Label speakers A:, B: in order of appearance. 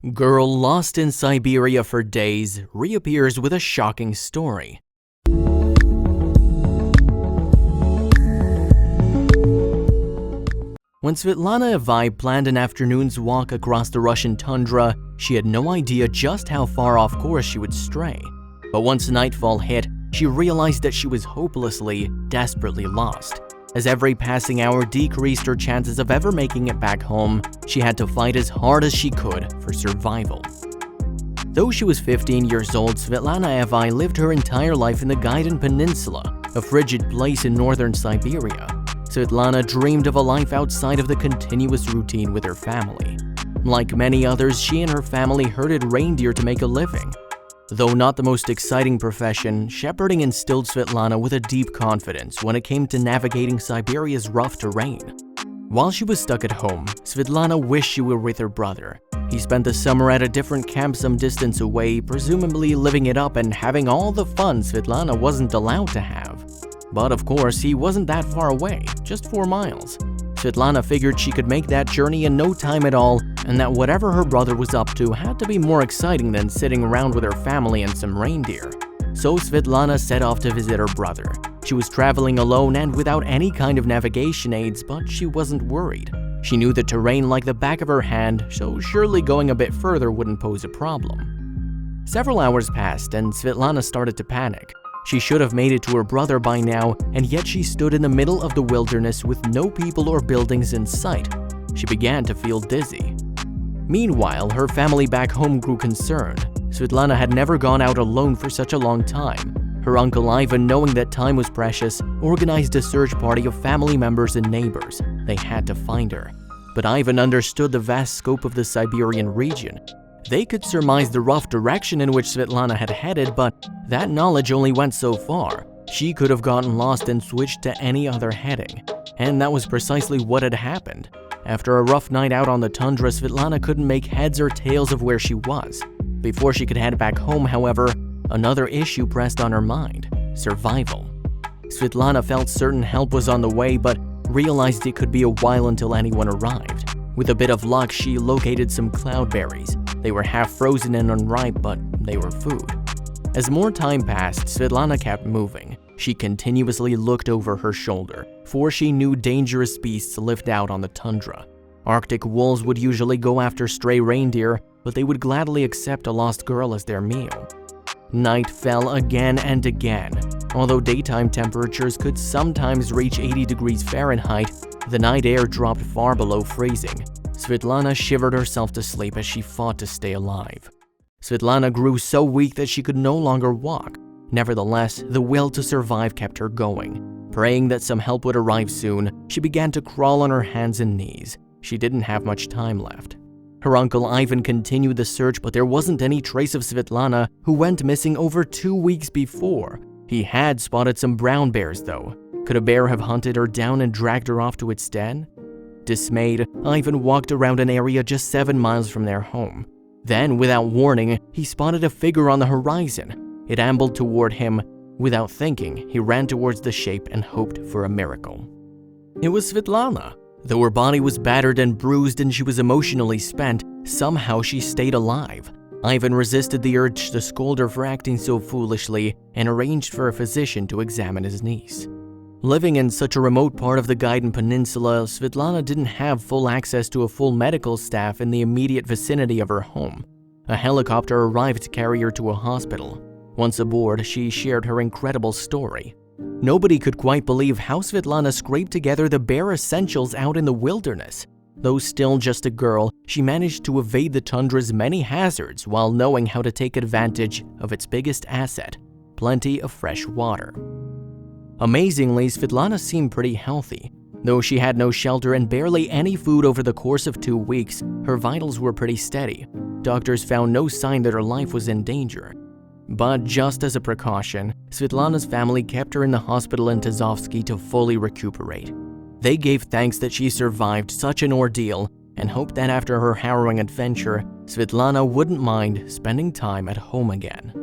A: Girl lost in Siberia for days reappears with a shocking story. When Svetlana Evai planned an afternoon's walk across the Russian tundra, she had no idea just how far off course she would stray. But once nightfall hit, she realized that she was hopelessly, desperately lost. As every passing hour decreased her chances of ever making it back home, she had to fight as hard as she could for survival. Though she was 15 years old, Svetlana Evai lived her entire life in the Gaidan Peninsula, a frigid place in northern Siberia. Svetlana dreamed of a life outside of the continuous routine with her family. Like many others, she and her family herded reindeer to make a living. Though not the most exciting profession, shepherding instilled Svetlana with a deep confidence when it came to navigating Siberia's rough terrain. While she was stuck at home, Svetlana wished she were with her brother. He spent the summer at a different camp some distance away, presumably living it up and having all the fun Svetlana wasn't allowed to have. But of course, he wasn't that far away, just 4 miles. Svetlana figured she could make that journey in no time at all, and that whatever her brother was up to had to be more exciting than sitting around with her family and some reindeer. So Svetlana set off to visit her brother. She was traveling alone and without any kind of navigation aids, but she wasn't worried. She knew the terrain like the back of her hand, so surely going a bit further wouldn't pose a problem. Several hours passed and Svetlana started to panic. She should have made it to her brother by now, and yet she stood in the middle of the wilderness with no people or buildings in sight. She began to feel dizzy. Meanwhile, her family back home grew concerned. Svetlana had never gone out alone for such a long time. Her uncle Ivan, knowing that time was precious, organized a search party of family members and neighbors. They had to find her. But Ivan understood the vast scope of the Siberian region. They could surmise the rough direction in which Svetlana had headed, but that knowledge only went so far. She could have gotten lost and switched to any other heading. And that was precisely what had happened. After a rough night out on the tundra, Svetlana couldn't make heads or tails of where she was. Before she could head back home, however, another issue pressed on her mind: survival. Svetlana felt certain help was on the way, but realized it could be a while until anyone arrived. With a bit of luck, she located some cloudberries. They were half frozen and unripe, but they were food. As more time passed, Svetlana kept moving. She continuously looked over her shoulder, for she knew dangerous beasts lived out on the tundra. Arctic wolves would usually go after stray reindeer, but they would gladly accept a lost girl as their meal. Night fell again and again. Although daytime temperatures could sometimes reach 80 degrees Fahrenheit, the night air dropped far below freezing. Svetlana shivered herself to sleep as she fought to stay alive. Svetlana grew so weak that she could no longer walk. Nevertheless, the will to survive kept her going. Praying that some help would arrive soon, she began to crawl on her hands and knees. She didn't have much time left. Her uncle Ivan continued the search, but there wasn't any trace of Svetlana, who went missing over 2 weeks before. He had spotted some brown bears, though. Could a bear have hunted her down and dragged her off to its den? Dismayed, Ivan walked around an area just 7 miles from their home. Then, without warning, he spotted a figure on the horizon. It ambled toward him. Without thinking, he ran towards the shape and hoped for a miracle. It was Svetlana. Though her body was battered and bruised and she was emotionally spent, somehow she stayed alive. Ivan resisted the urge to scold her for acting so foolishly and arranged for a physician to examine his niece. Living in such a remote part of the Gaidan Peninsula, Svetlana didn't have full access to a full medical staff in the immediate vicinity of her home. A helicopter arrived to carry her to a hospital. Once aboard, she shared her incredible story. Nobody could quite believe how Svetlana scraped together the bare essentials out in the wilderness. Though still just a girl, she managed to evade the tundra's many hazards while knowing how to take advantage of its biggest asset: plenty of fresh water. Amazingly, Svetlana seemed pretty healthy. Though she had no shelter and barely any food over the course of 2 weeks, her vitals were pretty steady. Doctors found no sign that her life was in danger. But just as a precaution, Svetlana's family kept her in the hospital in Tazovsky to fully recuperate. They gave thanks that she survived such an ordeal and hoped that after her harrowing adventure, Svetlana wouldn't mind spending time at home again.